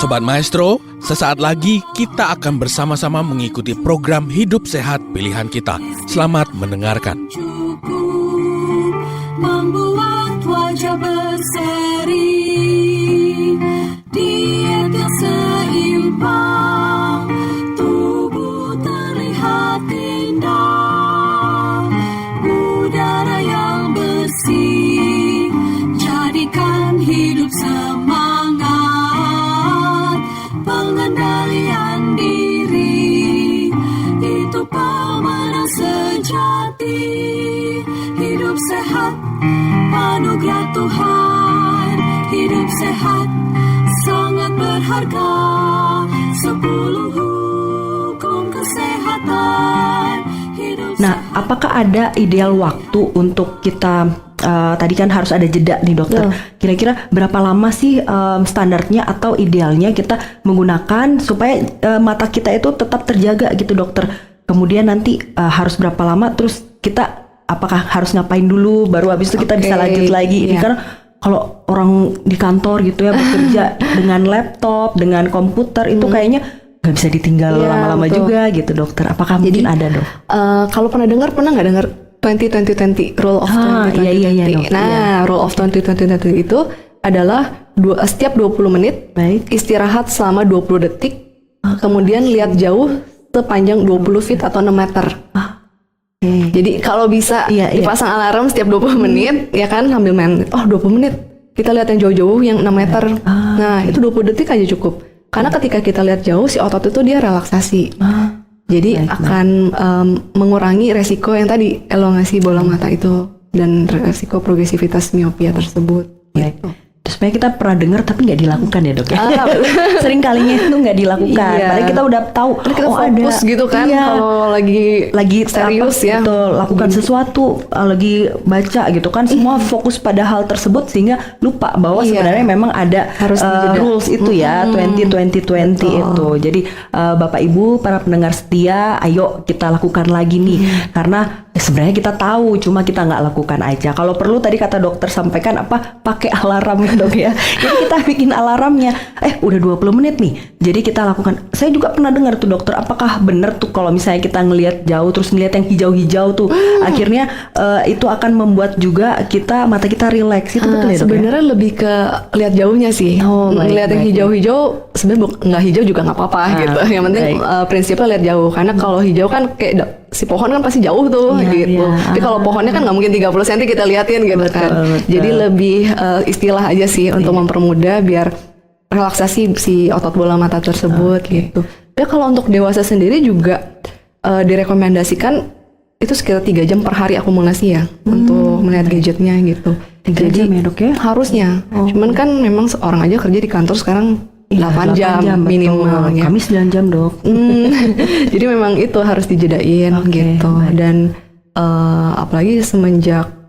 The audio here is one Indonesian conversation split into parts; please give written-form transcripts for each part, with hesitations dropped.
Sobat Maestro, sesaat lagi kita akan bersama-sama mengikuti program Hidup Sehat Pilihan Kita. Selamat mendengarkan. Membuat wajah berseri, diet yang seimbang, tubuh terlihat indah, udara yang bersih, jadikan hidup semangat, pengendalian diri, itu pemenang sejati. Hidup sehat, anugerah Tuhan. Hidup sehat, sangat berharga. 10 hukum kesehatan. Nah, apakah ada ideal waktu untuk kita, tadi kan harus ada jeda nih dokter. Kira-kira berapa lama sih standarnya atau idealnya kita menggunakan supaya mata kita itu tetap terjaga gitu dokter. Kemudian nanti harus berapa lama, terus kita apakah harus ngapain dulu baru habis itu kita bisa lanjut lagi. Ini kan kalau orang di kantor gitu ya bekerja dengan laptop, dengan komputer itu kayaknya nggak bisa ditinggal lama-lama juga gitu dokter. Apakah mungkin ada dok? Kalau pernah nggak dengar 20-20-20 rule of 20-20-20? Nah, rule of 20-20-20 itu adalah setiap 20 menit istirahat selama 20 detik, kemudian lihat jauh sepanjang 20 feet atau 6 meter. Jadi kalau bisa dipasang alarm setiap 20 menit, ya kan, sambil main, 20 menit, kita lihat yang jauh-jauh yang 6 meter. Nah, itu 20 detik aja cukup. Karena ketika kita lihat jauh, si otot itu dia relaksasi. Jadi akan mengurangi resiko yang tadi, elongasi bola mata itu, dan resiko progresivitas miopia tersebut. Gitu. Terus sebenarnya kita pernah dengar tapi nggak dilakukan ya dok ya. Sering kalinya itu nggak dilakukan. Padahal kita udah tahu. Kita fokus ada, gitu kan. Kalau lagi serius ya. Gitu, lakukan sesuatu, lagi baca gitu kan. Semua fokus pada hal tersebut sehingga lupa bahwa sebenarnya memang ada rules itu ya. 20-20-20 itu. Jadi Bapak Ibu para pendengar setia, ayo kita lakukan lagi nih. Karena sebenarnya kita tahu, cuma kita nggak lakukan aja. Kalau perlu tadi kata dokter sampaikan pakai alarm ya dok ya. Jadi kita bikin alarmnya. Udah 20 menit nih. Jadi kita lakukan. Saya juga pernah dengar tuh dokter, apakah benar tuh kalau misalnya kita ngelihat jauh terus ngelihat yang hijau-hijau tuh, akhirnya itu akan membuat juga mata kita rileks. Itu betul ya dok? Sebenarnya lebih ke lihat jauhnya sih. Ngelihat yang hijau-hijau, sebenarnya nggak hijau juga nggak apa-apa gitu. Yang penting prinsipnya lihat jauh. Karena kalau hijau kan kayak si pohon kan pasti jauh tuh gitu. Tapi kalau pohonnya kan nggak mungkin 30 cm kita liatin gitu kan. Jadi lebih istilah aja sih untuk mempermudah biar relaksasi si otot bola mata tersebut gitu. Tapi kalau untuk dewasa sendiri juga direkomendasikan itu sekitar 3 jam per hari akumulasi ya untuk melihat gadgetnya gitu. 3 jam ya dok ya? Harusnya. Cuman kan memang seorang aja kerja di kantor sekarang 8 jam minimal ya. Kami 9 jam dok. Jadi memang itu harus dijedain gitu. Dan apalagi semenjak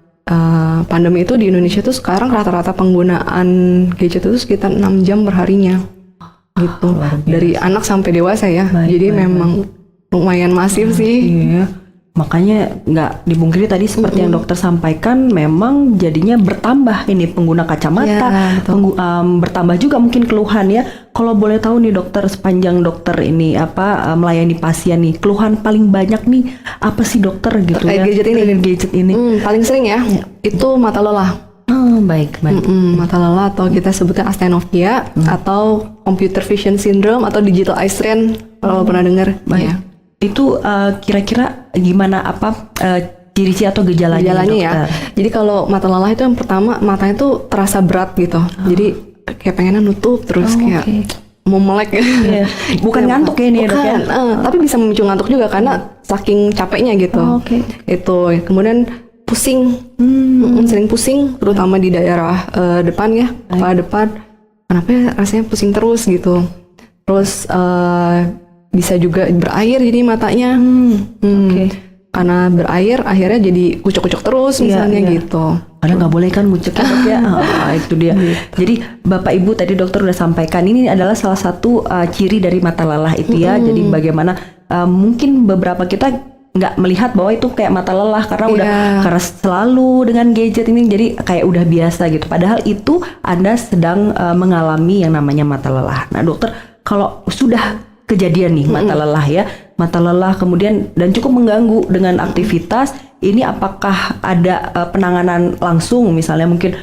pandemi itu di Indonesia tuh sekarang rata-rata penggunaan gadget itu sekitar 6 jam perharinya gitu. Dari anak sampai dewasa ya. Jadi memang lumayan masif sih. Iya. Makanya nggak dipungkiri tadi seperti yang dokter sampaikan, memang jadinya bertambah ini pengguna kacamata, bertambah juga mungkin keluhan ya. Kalau boleh tahu nih dokter, sepanjang dokter ini melayani pasien nih, keluhan paling banyak nih apa sih dokter gitu ya? Gadget ini. Paling sering ya, itu mata lelah. Baik. Mata lelah atau kita sebutkan astenopia atau computer vision syndrome atau digital eye strain kalau pernah dengar. Baik. Itu kira-kira gimana ciri-ciri atau gejalanya ya. Jadi kalau mata lelah itu yang pertama matanya tuh terasa berat gitu. Jadi kayak pengennya nutup terus mau melek. Bukan ngantuk ya ini ya dok ya? Tapi bisa memicu ngantuk juga karena saking capeknya gitu. Itu kemudian pusing, sering pusing terutama di daerah depan ya, kepala depan. Kenapa ya rasanya pusing terus gitu. Terus bisa juga berair jadi matanya. Karena berair akhirnya jadi kucuk-kucuk terus misalnya gitu. Karena nggak boleh kan ngucek ya dok ya. Itu dia. Jadi Bapak Ibu tadi dokter udah sampaikan ini adalah salah satu ciri dari mata lelah itu ya. Jadi bagaimana mungkin beberapa kita nggak melihat bahwa itu kayak mata lelah karena udah karena selalu dengan gadget ini, jadi kayak udah biasa gitu. Padahal itu Anda sedang mengalami yang namanya mata lelah. Nah dokter, kalau sudah kejadian nih mata lelah kemudian dan cukup mengganggu dengan aktivitas, ini apakah ada penanganan langsung, misalnya mungkin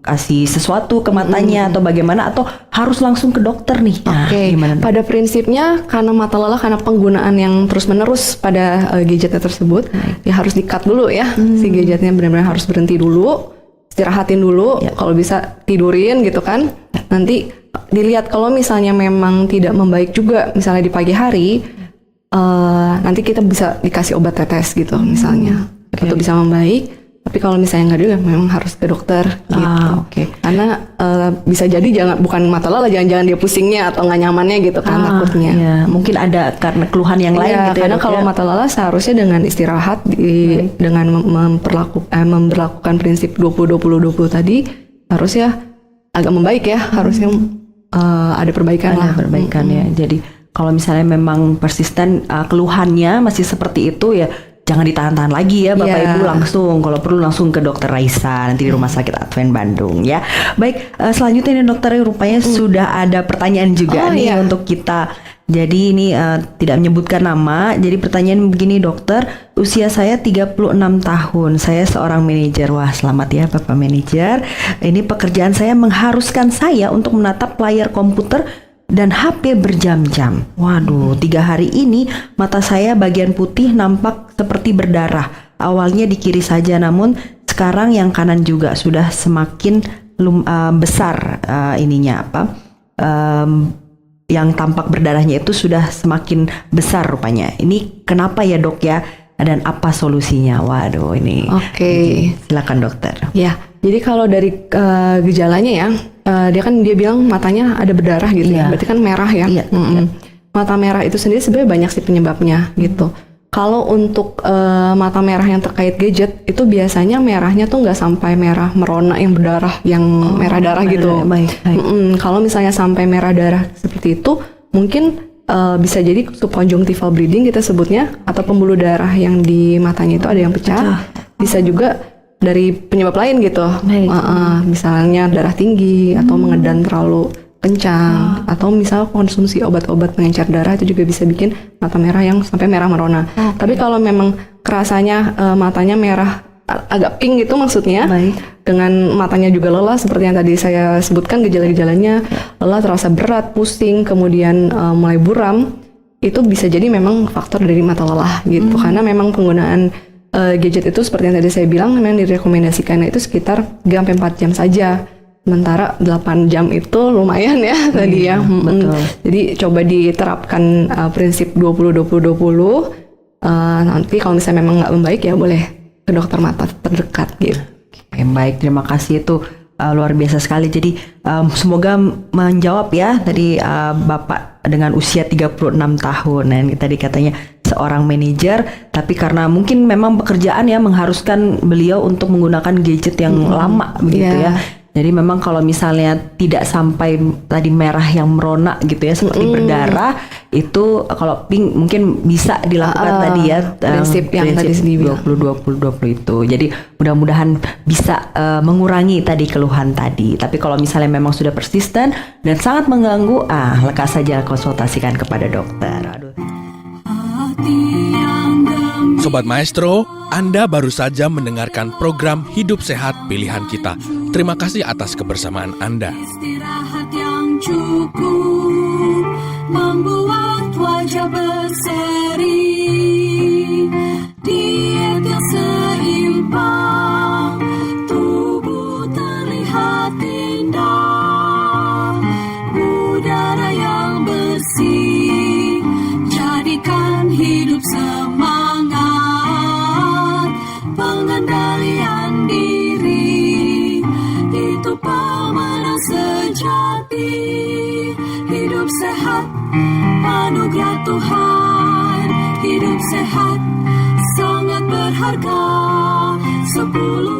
kasih sesuatu ke matanya atau bagaimana, atau harus langsung ke dokter nih? Nah, gimana? Pada prinsipnya karena mata lelah karena penggunaan yang terus-menerus pada gadgetnya tersebut, ya harus di-cut dulu ya. Si gadgetnya benar-benar harus berhenti dulu, istirahatin dulu, kalau bisa tidurin gitu kan. Nanti dilihat kalau misalnya memang tidak membaik juga, misalnya di pagi hari, nanti kita bisa dikasih obat tetes gitu misalnya, untuk bisa membaik. Tapi kalau misalnya nggak juga, memang harus ke dokter gitu. Karena bisa jadi bukan mata lelah, jangan-jangan dia pusingnya atau nggak nyamannya gitu kan, takutnya. Ya, mungkin ada karena keluhan yang lain gitu. Karena kalau mata lelah seharusnya dengan istirahat, dengan memperlakukan prinsip 20-20-20 tadi, harusnya agak membaik ya, harusnya ada perbaikan lah. Perbaikan ya. Jadi kalau misalnya memang persisten keluhannya masih seperti itu ya, jangan ditahan-tahan lagi ya Bapak Ibu, langsung kalau perlu langsung ke Dokter Raisa nanti di Rumah Sakit Advent Bandung ya. Baik, selanjutnya nih dokter, rupanya sudah ada pertanyaan juga nih untuk kita. Jadi ini tidak menyebutkan nama. Jadi pertanyaan begini dokter, usia saya 36 tahun, saya seorang manajer. Wah selamat ya Bapak manajer. Ini pekerjaan saya mengharuskan saya untuk menatap layar komputer dan HP berjam-jam. Waduh, 3 hari ini mata saya bagian putih nampak seperti berdarah. Awalnya di kiri saja, namun sekarang yang kanan juga sudah semakin besar yang tampak berdarahnya itu sudah semakin besar rupanya. Ini kenapa ya dok ya? Dan apa solusinya? Waduh ini. Silakan dokter. Ya, jadi kalau dari gejalanya ya, dia bilang matanya ada berdarah gitu ya, berarti kan merah ya. Mata merah itu sendiri sebenarnya banyak sih penyebabnya gitu. Kalau untuk mata merah yang terkait gadget itu biasanya merahnya tuh nggak sampai merah merona yang berdarah, yang merah darah gitu. Kalau misalnya sampai merah darah seperti itu, mungkin bisa jadi subconjunctival bleeding kita sebutnya, atau pembuluh darah yang di matanya itu ada yang pecah. Bisa juga dari penyebab lain gitu, misalnya darah tinggi atau mengedan terlalu kencang, atau misal konsumsi obat-obat pengencer darah itu juga bisa bikin mata merah yang sampai merah merona. Tapi kalau memang kerasanya matanya merah agak pink gitu maksudnya, dengan matanya juga lelah seperti yang tadi saya sebutkan, gejala-gejalanya lelah, terasa berat, pusing, kemudian mulai buram, itu bisa jadi memang faktor dari mata lelah gitu. Karena memang penggunaan gadget itu seperti yang tadi saya bilang, memang direkomendasikannya itu sekitar 3-4 jam saja. Sementara 8 jam itu lumayan ya tadi ya. Jadi coba diterapkan prinsip 20-20-20. Nanti kalau misalnya memang nggak membaik ya boleh ke dokter mata terdekat gitu. Baik, terima kasih, itu luar biasa sekali. Jadi semoga menjawab ya tadi Bapak dengan usia 36 tahun. Dan tadi katanya seorang manajer, tapi karena mungkin memang pekerjaan ya mengharuskan beliau untuk menggunakan gadget yang lama begitu ya. Jadi memang kalau misalnya tidak sampai tadi merah yang merona gitu ya, seperti berdarah, itu kalau pink mungkin bisa dilakukan tadi ya prinsip yang tadi 20-20-20 itu. Jadi mudah-mudahan bisa mengurangi tadi keluhan tadi. Tapi kalau misalnya memang sudah persisten dan sangat mengganggu, lekas saja konsultasikan kepada dokter. Sobat Maestro, Anda baru saja mendengarkan program Hidup Sehat Pilihan Kita. Terima kasih atas kebersamaan Anda. Istirahat yang cukup membuat wajah berseri. Diet yang seimbang, tubuh terlihat indah. Udara yang bersih, jadikan hidup semangat. Pengendalian diri, itu pemenang sejati. Hidup sehat, anugerah Tuhan. Hidup sehat, sangat berharga. 10